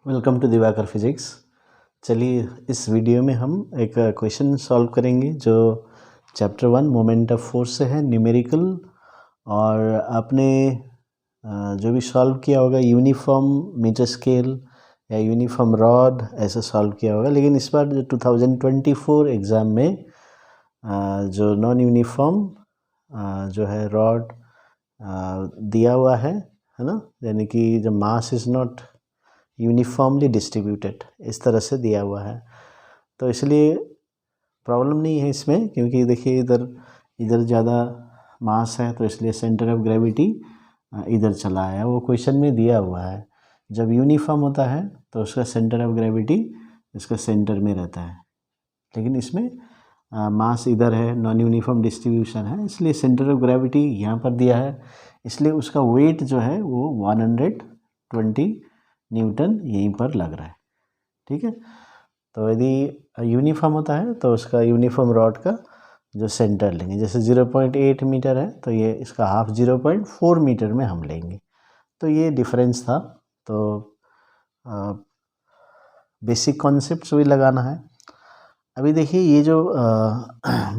Welcome to Diwakar physics. चलिए इस video में हम एक क्वेश्चन सॉल्व करेंगे जो चैप्टर 1 मोमेंट ऑफ फोर्स से है, न्यूमेरिकल। और आपने जो भी सॉल्व किया होगा यूनिफॉर्म मीटर स्केल या यूनिफॉर्म रॉड ऐसे सॉल्व किया होगा, लेकिन इस बार जो 2024 एग्ज़ाम में जो नॉन यूनिफॉर्म जो है रॉड दिया हुआ है ना, यानी कि जो mass is not uniformly distributed इस तरह से दिया हुआ है, तो इसलिए प्रॉब्लम नहीं है इसमें, क्योंकि देखिए इधर ज़्यादा मास है तो इसलिए सेंटर ऑफ ग्रेविटी इधर चला है। वो क्वेश्चन में दिया हुआ है जब यूनिफॉर्म होता है तो उसका सेंटर ऑफ ग्रेविटी इसका सेंटर में रहता है, लेकिन इसमें मास इधर है, नॉन यूनिफॉर्म डिस्ट्रीब्यूशन है, इसलिए सेंटर ऑफ ग्रेविटी यहाँ पर दिया है, इसलिए उसका वेट जो है वो 120 न्यूटन यहीं पर लग रहा है। ठीक है, तो यदि यूनिफॉर्म होता है तो उसका यूनिफॉर्म रॉड का जो सेंटर लेंगे, जैसे 0.8 मीटर है तो ये इसका हाफ 0.4 मीटर में हम लेंगे, तो ये डिफरेंस था। तो बेसिक कॉन्सेप्ट्स भी लगाना है। अभी देखिए ये जो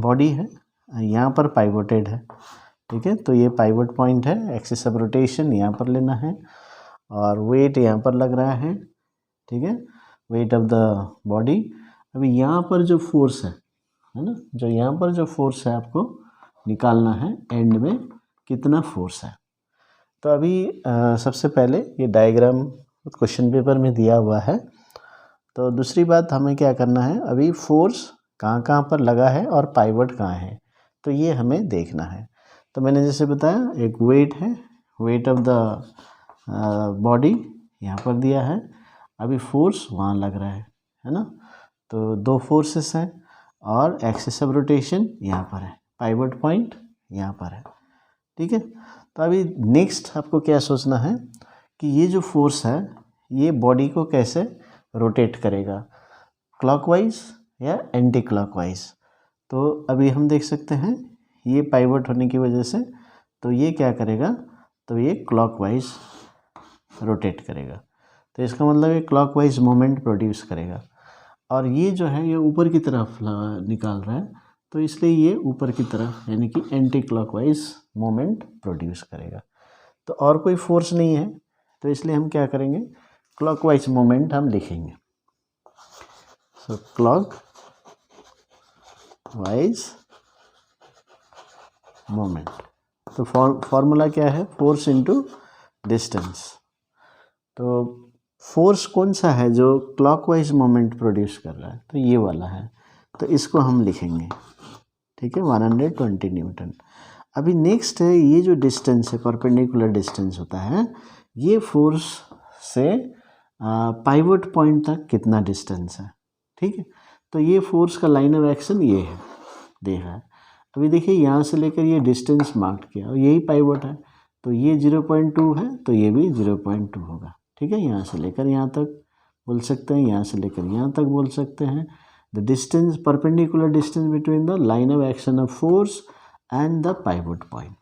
बॉडी है यहाँ पर पाइवोटेड है, ठीक है, तो ये पाइवोट पॉइंट है, एक्सिस ऑफ रोटेशन यहाँ पर लेना है और वेट यहाँ पर लग रहा है, ठीक है, वेट ऑफ द बॉडी। अभी यहाँ पर जो फोर्स है ना, जो यहाँ पर जो फोर्स है आपको निकालना है एंड में कितना फोर्स है। तो अभी सबसे पहले ये डायग्राम क्वेश्चन पेपर में दिया हुआ है। तो दूसरी बात हमें क्या करना है, अभी फोर्स कहाँ कहाँ पर लगा है और पाइवट कहाँ है, तो ये हमें देखना है। तो मैंने जैसे बताया एक वेट है, वेट ऑफ द बॉडी यहाँ पर दिया है, अभी फोर्स वहाँ लग रहा है ना, तो दो फोर्सेस हैं और एक्सिस ऑफ रोटेशन यहाँ पर है, पाइवट पॉइंट यहाँ पर है, ठीक है। तो अभी नेक्स्ट आपको क्या सोचना है कि ये जो फोर्स है ये बॉडी को कैसे रोटेट करेगा, क्लॉकवाइज या एंटी क्लॉकवाइज। तो अभी हम देख सकते हैं ये पाइवट होने की वजह से तो ये क्या करेगा, तो ये क्लॉकवाइज रोटेट करेगा, तो इसका मतलब ये क्लॉकवाइज मोमेंट प्रोड्यूस करेगा। और ये जो है ये ऊपर की तरफ निकाल रहा है, तो इसलिए ये ऊपर की तरफ यानी कि एंटी क्लॉकवाइज मोमेंट प्रोड्यूस करेगा। तो और कोई फोर्स नहीं है, तो इसलिए हम क्या करेंगे, क्लॉकवाइज मोमेंट हम लिखेंगे। सो क्लॉकवाइज मोमेंट, तो फॉर्मूला क्या है, फोर्स इनटू डिस्टेंस। तो फोर्स कौन सा है जो क्लॉकवाइज मोमेंट प्रोड्यूस कर रहा है, तो ये वाला है, तो इसको हम लिखेंगे, ठीक है, 120 न्यूटन। अभी नेक्स्ट है ये जो डिस्टेंस है, परपेंडिकुलर डिस्टेंस होता है, ये फोर्स से पाइवट पॉइंट तक कितना डिस्टेंस है, ठीक है। तो ये फोर्स का लाइन ऑफ एक्शन ये है, देखा है। अभी देखिए यहाँ से लेकर ये डिस्टेंस मार्क किया और यही पाइवट है, तो ये 0.2 है तो ये भी 0.2 होगा, ठीक है। यहाँ से लेकर यहाँ तक बोल सकते हैं, यहाँ से लेकर यहाँ तक बोल सकते हैं। The distance, perpendicular distance between the line of action of force and the pivot point,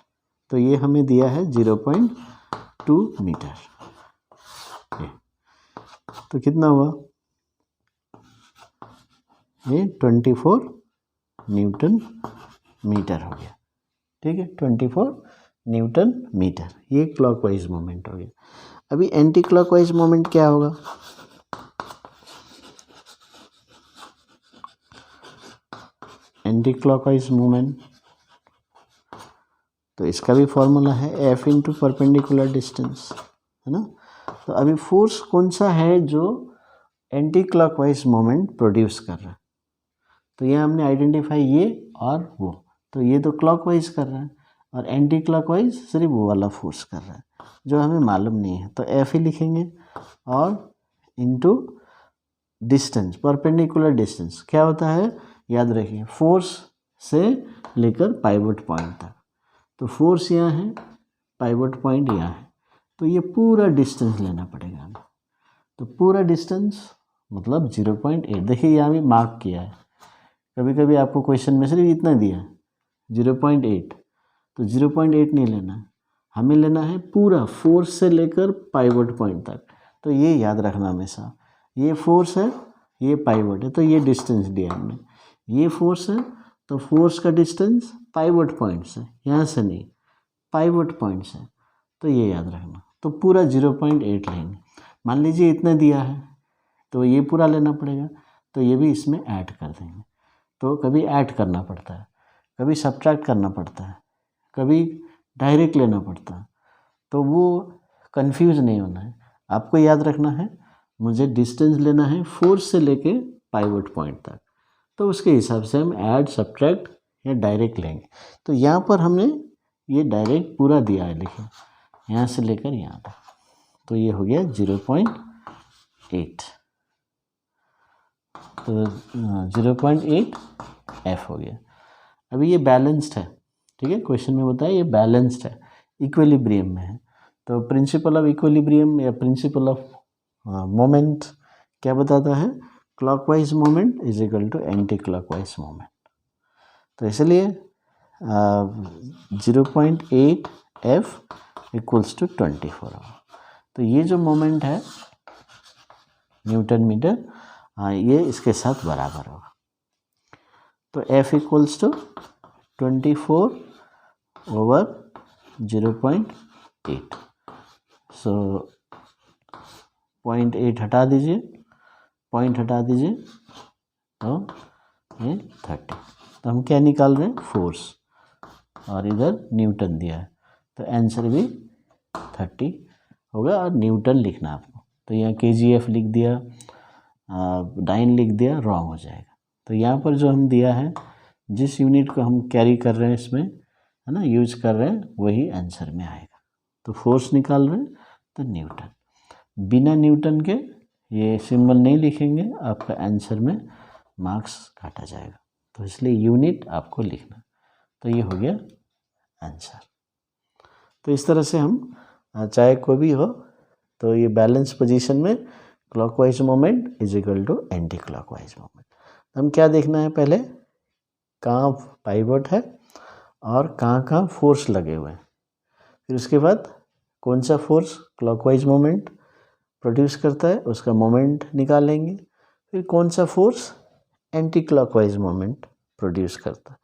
तो ये हमें दिया है 0.2 मीटर। तो कितना हुआ, ये 24 न्यूटन मीटर हो गया, ठीक है, 24 न्यूटन मीटर, ये क्लॉकवाइज मोमेंट हो गया। अभी एंटी क्लॉकवाइज मोमेंट क्या होगा, एंटी क्लॉकवाइज मोमेंट, तो इसका भी फॉर्मूला है F इंटू परपेंडिकुलर डिस्टेंस, है ना। तो अभी फोर्स कौन सा है जो एंटी क्लॉकवाइज मोमेंट प्रोड्यूस कर रहा है, तो ये हमने आइडेंटिफाई ये और वो, तो ये तो क्लॉकवाइज कर रहा है और एंटी क्लॉकवाइज सिर्फ वो वाला फोर्स कर रहा है जो हमें मालूम नहीं है, तो F ही लिखेंगे और इनटू डिस्टेंस, परपेंडिकुलर डिस्टेंस क्या होता है, याद रखिए, फोर्स से लेकर पाइवट पॉइंट तक, तो फोर्स यहाँ है, पाइवट पॉइंट यहाँ है, तो ये पूरा डिस्टेंस लेना पड़ेगा हमें। तो पूरा डिस्टेंस मतलब 0.8, देखिए यहाँ भी मार्क किया है, कभी कभी आपको क्वेश्चन में सिर्फ इतना दिया है 0.8, तो 0.8 नहीं लेना, हमें लेना है पूरा फोर्स से लेकर पाइवट पॉइंट तक, तो ये याद रखना हमेशा, ये फोर्स है, ये पाइवट है, तो ये डिस्टेंस दिया हमने, ये फोर्स है तो फोर्स का डिस्टेंस पाइवट पॉइंट से, यहाँ से नहीं, पाइवट पॉइंट से, तो ये याद रखना। तो पूरा 0.8 लेंगे। मान लीजिए इतना दिया है तो ये पूरा लेना पड़ेगा, तो ये भी इसमें ऐड कर देंगे। तो कभी ऐड करना पड़ता है, कभी सब्ट्रैक्ट करना पड़ता है, कभी डायरेक्ट लेना पड़ता है, तो वो कंफ्यूज नहीं होना है। आपको याद रखना है मुझे डिस्टेंस लेना है फोर्स से लेके पाइवट पॉइंट तक, तो उसके हिसाब से हम ऐड, सब्ट्रैक्ट या डायरेक्ट लेंगे। तो यहाँ पर हमने ये डायरेक्ट पूरा दिया है, लिखिए यहाँ से लेकर यहाँ तक, तो ये हो गया 0.8, तो 0.8 F हो गया। अभी ये बैलेंस्ड है, ठीक है, क्वेश्चन में बताया ये बैलेंस्ड है, इक्विलिब्रियम में है। तो प्रिंसिपल ऑफ इक्विलिब्रियम या प्रिंसिपल ऑफ मोमेंट क्या बताता है, clockwise moment is equal to anti clockwise moment. तो इसलिए 0.8 F इक्वल्स टू 24 होगा। तो ये जो मोमेंट है न्यूटन मीटर, ये इसके साथ बराबर होगा। तो F इक्वल्स टू 24 ओवर 0.8, सो 0.8 हटा दीजिए, पॉइंट हटा दीजिए, तो ये 30। तो हम क्या निकाल रहे हैं, फोर्स, और इधर न्यूटन दिया है, तो आंसर भी 30 होगा। और न्यूटन लिखना आपको, तो यहाँ kgf लिख दिया, डाइन लिख दिया, रॉन्ग हो जाएगा। तो यहाँ पर जो हम दिया है, जिस यूनिट को हम कैरी कर रहे हैं इसमें, है ना, यूज कर रहे हैं, वही आंसर में आएगा। तो फोर्स निकाल रहे हैं तो न्यूटन, बिना न्यूटन के ये सिंबल नहीं लिखेंगे, आपका आंसर में मार्क्स काटा जाएगा। तो इसलिए यूनिट आपको लिखना। तो ये हो गया आंसर। तो इस तरह से हम चाहे कोई भी हो, तो ये बैलेंस पोजीशन में clockwise moment is equal to anti clockwise moment. हम क्या देखना है, पहले कहाँ पाइवट है और कहाँ फोर्स लगे हुए हैं, फिर उसके बाद कौन सा फोर्स क्लॉकवाइज मोमेंट प्रोड्यूस करता है, उसका मोमेंट निकालेंगे, फिर कौन सा force anti clockwise moment produce करता है,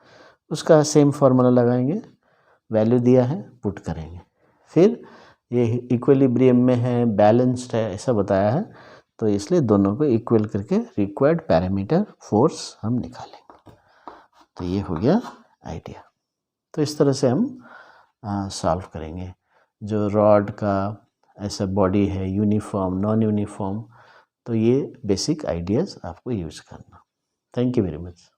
उसका सेम फार्मूला लगाएंगे, वैल्यू दिया है पुट करेंगे, फिर ये इक्विलिब्रियम में है, बैलेंस्ड है, ऐसा बताया है, तो इसलिए दोनों को इक्वल करके रिक्वायर्ड पैरामीटर फोर्स हम निकालेंगे। तो ये हो गया आइडिया। तो इस तरह से हम सॉल्व करेंगे। जो रॉड का ऐसा बॉडी है, यूनिफॉर्म, नॉन यूनिफॉर्म, तो ये बेसिक आइडियाज़ आपको यूज़ करना। Thank you very much.